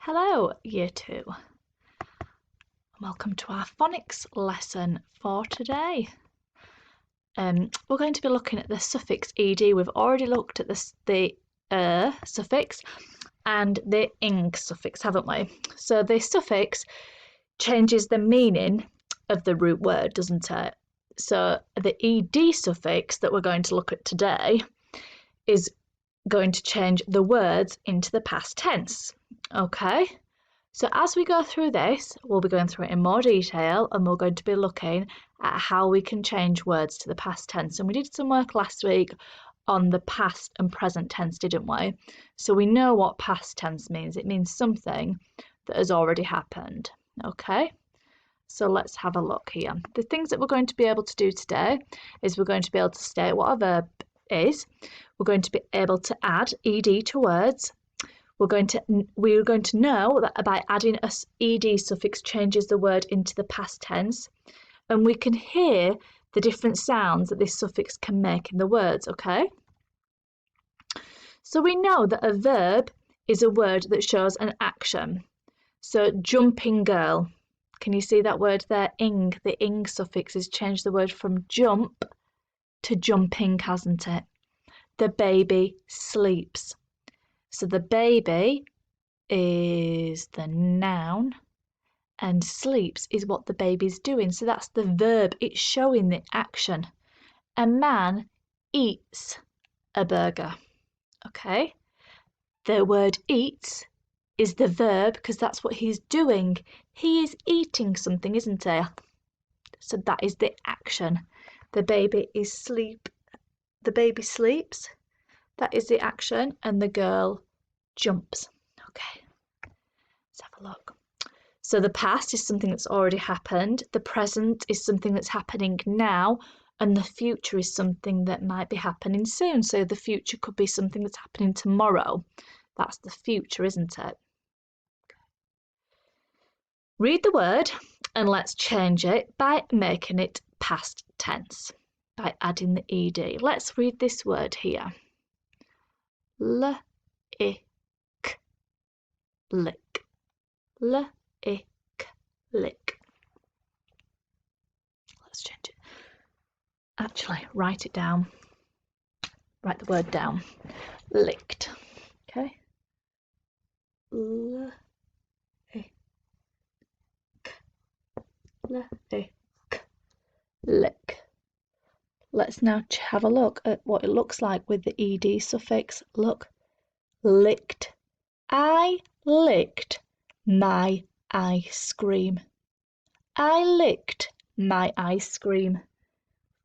Hello, Year 2. Welcome to our phonics lesson for today. We're going to be looking at the suffix ed. We've already looked at the suffix and the ing suffix, haven't we? So the suffix changes the meaning of the root word, doesn't it? So the ed suffix that we're going to look at today is going to change the words into the past tense. Okay? So as we go through this, we'll be going through it in more detail, and we're going to be looking at how we can change words to the past tense. And we did some work last week on the past and present tense, didn't we? So we know what past tense means. It means something that has already happened. Okay? So let's have a look here. The things that we're going to be able to do today is we're going to be able to state what a verb is. We're going to be able to add ed to words. We're going to know that by adding a ed suffix changes the word into the past tense, and we can hear the different sounds that this suffix can make in the words, okay? So we know that a verb is a word that shows an action. So jumping girl, can you see that word there, ing? The ing suffix has changed the word from jump to jumping, hasn't it? The baby sleeps. So the baby is the noun and sleeps is what the baby's doing. So that's the verb. It's showing the action. A man eats a burger. Okay? The word eats is the verb because that's what he's doing. He is eating something, isn't he? So that is the action. The baby sleeps. That is the action, and the girl jumps. Okay, let's have a look. So the past is something that's already happened. The present is something that's happening now, and the future is something that might be happening soon. So the future could be something that's happening tomorrow. That's the future, isn't it? Okay. Read the word, and let's change it by making it past tense, by adding the ed. Let's read this word here. Lick. Lick. Lick. Let's change it. Actually, write it down. Write the word down. Licked. Okay. Lick. Lick. Let's now have a look at what it looks like with the ed suffix. Look. Licked. I licked my ice cream. I licked my ice cream.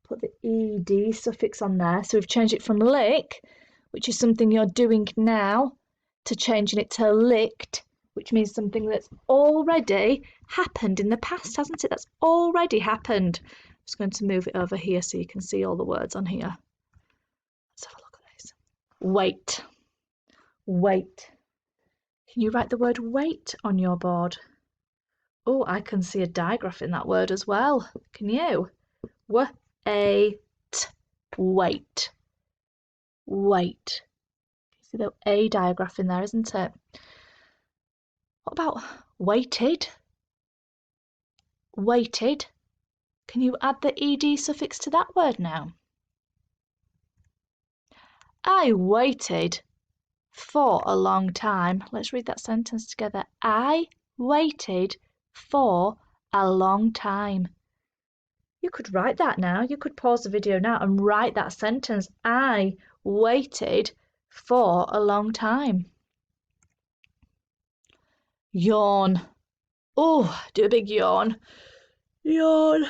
Put the ed suffix on there. So we've changed it from lick, which is something you're doing now, to changing it to licked, which means something that's already happened in the past, hasn't it? That's already happened. I'm just going to move it over here so you can see all the words on here. Let's have a look at this. Wait. Wait. Can you write the word wait on your board? Oh, I can see a digraph in that word as well. Can you? Wait. Wait. Wait. You see the A digraph in there, isn't it? What about waited? Waited. Can you add the ed suffix to that word now? I waited for a long time. Let's read that sentence together. I waited for a long time. You could write that now. You could pause the video now and write that sentence. I waited for a long time. Yawn. Oh, do a big yawn. Yawn.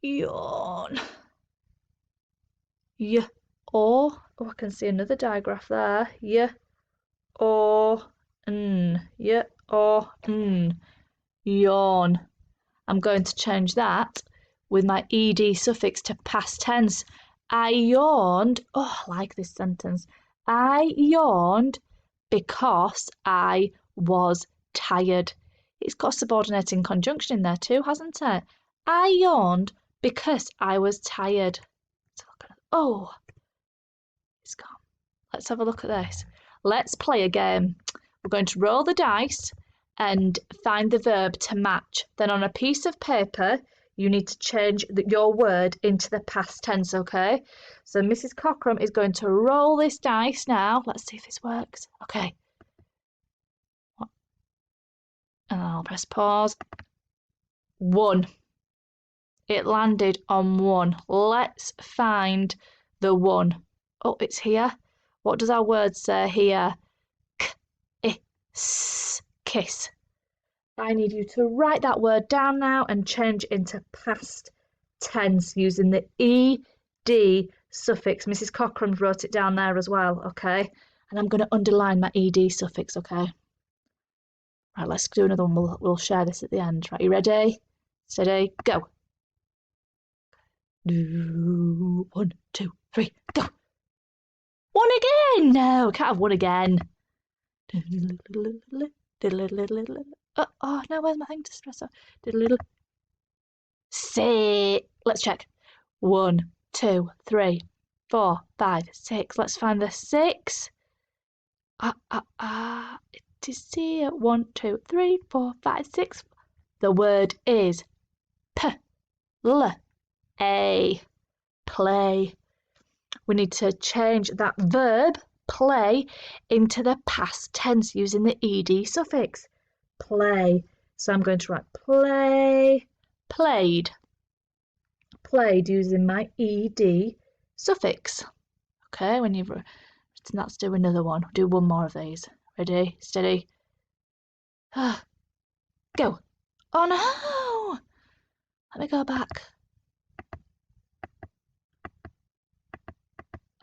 Yawn. Oh, I can see another digraph there. Yawn. I'm going to change that with my ed suffix to past tense. I yawned. Oh, I like this sentence. I yawned because I was tired. It's got a subordinating conjunction in there too, hasn't it? I yawned because I was tired. Oh, it's gone. Let's have a look at this. Let's play a game. We're going to roll the dice and find the verb to match. Then on a piece of paper, you need to change your word into the past tense, okay? So Mrs. Cockram is going to roll this dice now. Let's see if this works. Okay. And I'll press pause. 1. It landed on 1. Let's find the 1. Oh, it's here. What does our word say here? Kiss. I need you to write that word down now and change into past tense using the ed suffix. Mrs. Cockram wrote it down there as well, okay? And I'm going to underline my ed suffix, okay? Right, let's do another one. We'll share this at the end. Right, you ready? Steady, go. 1, 2, 3, go. 1 again. No, can't have 1 again. Oh no, where's my thing to press on? Say. Let's check. 1, 2, 3, 4, 5, 6. Let's find the 6. It is here. 1, 2, 3, 4, 5, 6. The word is play. Play. We need to change that verb, play, into the past tense using the ed suffix. Play. So I'm going to write play, played. Played using my ed suffix. Okay, when you've written that, let's do another one. Do one more of these. Ready, steady. Go. Oh no! Let me go back.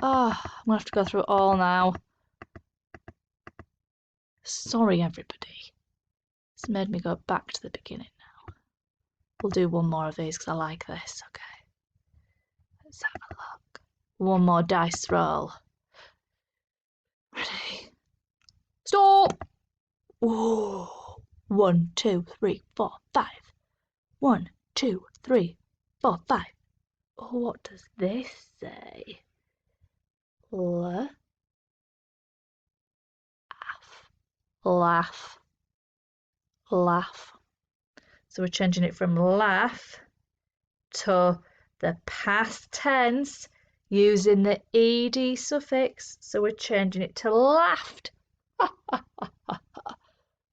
Oh, I'm gonna have to go through it all now. Sorry, everybody. It's made me go back to the beginning now. We'll do one more of these because I like this. Okay. Let's have a look. One more dice roll. Ready? Stop! Whoa. 1, 2, 3, 4, 5. 1, 2, 3, 4, 5. Oh, what does this say? Laugh. Laugh. Laugh. So we're changing it from laugh to the past tense using the ed suffix. So we're changing it to laughed.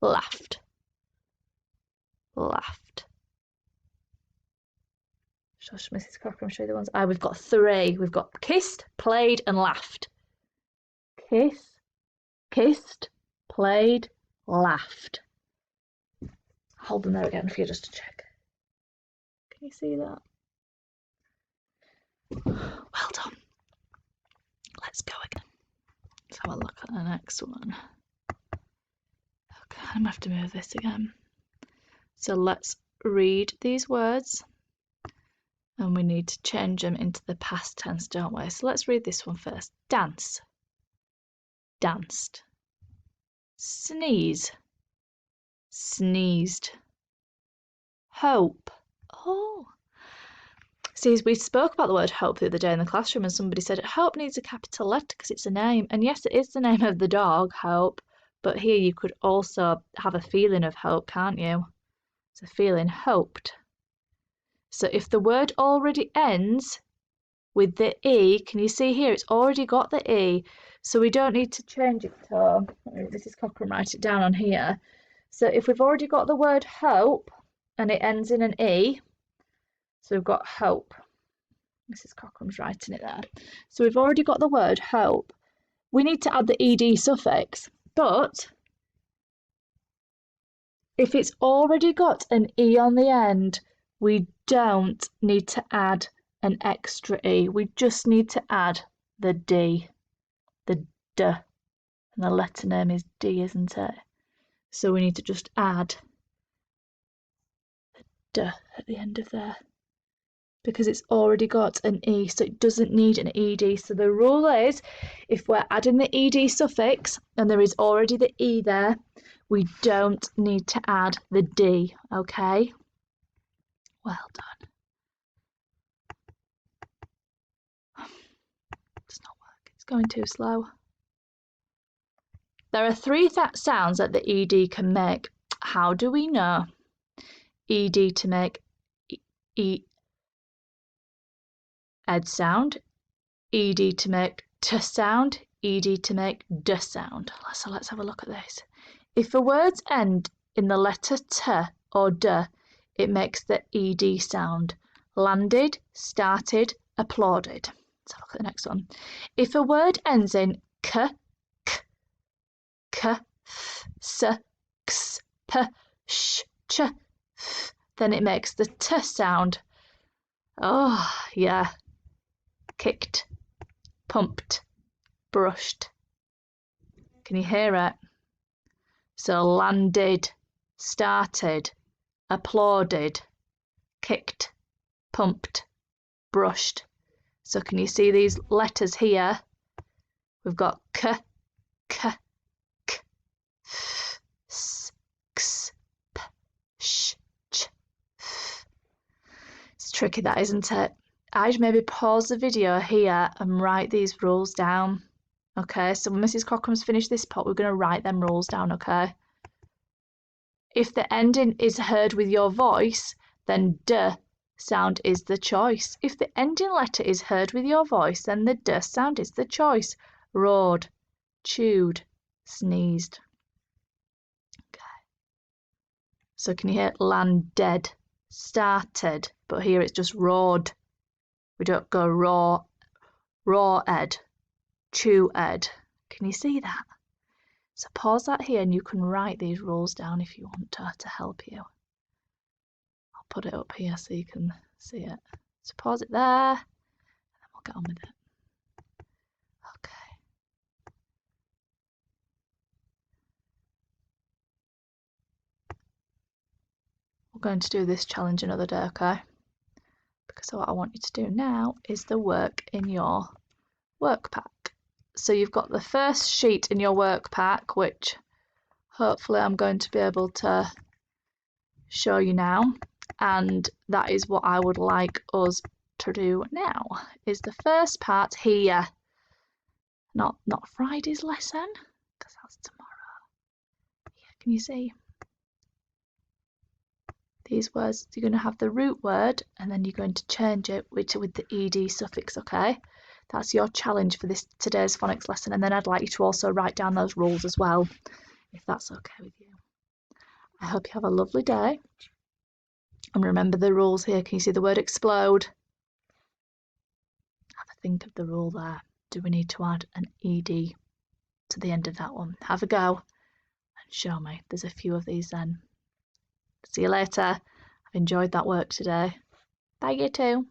Laughed. Laughed. Mrs. Cockram, show you the ones. We've got 3. We've got kissed, played, and laughed. Kissed, played, laughed. Hold them there again for you just to check. Can you see that? Well done. Let's go again. Let's have a look at the next one. Okay, I'm gonna have to move this again. So let's read these words. And we need to change them into the past tense, don't we? So let's read this one first. Dance. Danced. Sneeze. Sneezed. Hope. Oh. See, we spoke about the word hope the other day in the classroom and somebody said hope needs a capital letter because it's a name. And yes, it is the name of the dog, Hope. But here you could also have a feeling of hope, can't you? It's a feeling, hoped. So if the word already ends with the E, can you see here? It's already got the E. So we don't need to change it to, this is Cockram, write it down on here. So if we've already got the word hope and it ends in an E, so we've got hope. Mrs. Cockram's writing it there. So we've already got the word hope. We need to add the ed suffix, but if it's already got an E on the end, we don't need to add an extra E. We just need to add the D, the D, and the letter name is D, isn't it? So we need to just add the D at the end of there because it's already got an E, so it doesn't need an ED. So the rule is if we're adding the ED suffix and there is already the E there, we don't need to add the D, okay? Well done. It's not working. It's going too slow. There are three sounds that the ED can make. How do we know? ED to make ed sound, ED to make t sound, ED to make d sound. So let's have a look at this. If a word ends in the letter t or d, it makes the ED sound. Landed, started, applauded. Let's have a look at the next one. If a word ends in k, f, s, x, p, sh, ch, f, then it makes the t sound. Oh, yeah. Kicked, pumped, brushed. Can you hear it? So landed, started, applauded, kicked, pumped, brushed. So can you see these letters here? We've got k, k, f, s, x, p, sh, ch, f. It's tricky, that, isn't it? I'd maybe pause the video here and write these rules down. Okay, so when Mrs. Cockham's finished this part, we're going to write them rules down, okay? If the ending is heard with your voice, then d sound is the choice. If the ending letter is heard with your voice, then the d sound is the choice. Roared, chewed, sneezed. Okay. So can you hear landed, started, but here it's just roared. We don't go raw-ed, chew-ed. Can you see that? So pause that here and you can write these rules down if you want to help you. I'll put it up here so you can see it. So pause it there and then we'll get on with it. Okay. We're going to do this challenge another day, okay? Because what I want you to do now is the work in your work pack. So you've got the first sheet in your work pack, which hopefully I'm going to be able to show you now, and that is what I would like us to do now, is the first part here, not Friday's lesson, because that's tomorrow. Yeah, can you see? These words, you're going to have the root word and then you're going to change it with the ed suffix, okay? That's your challenge for today's phonics lesson, and then I'd like you to also write down those rules as well, if that's okay with you. I hope you have a lovely day. And remember the rules here. Can you see the word explode? Have a think of the rule there. Do we need to add an ed to the end of that one? Have a go and show me. There's a few of these then. See you later. I've enjoyed that work today. Bye, you too.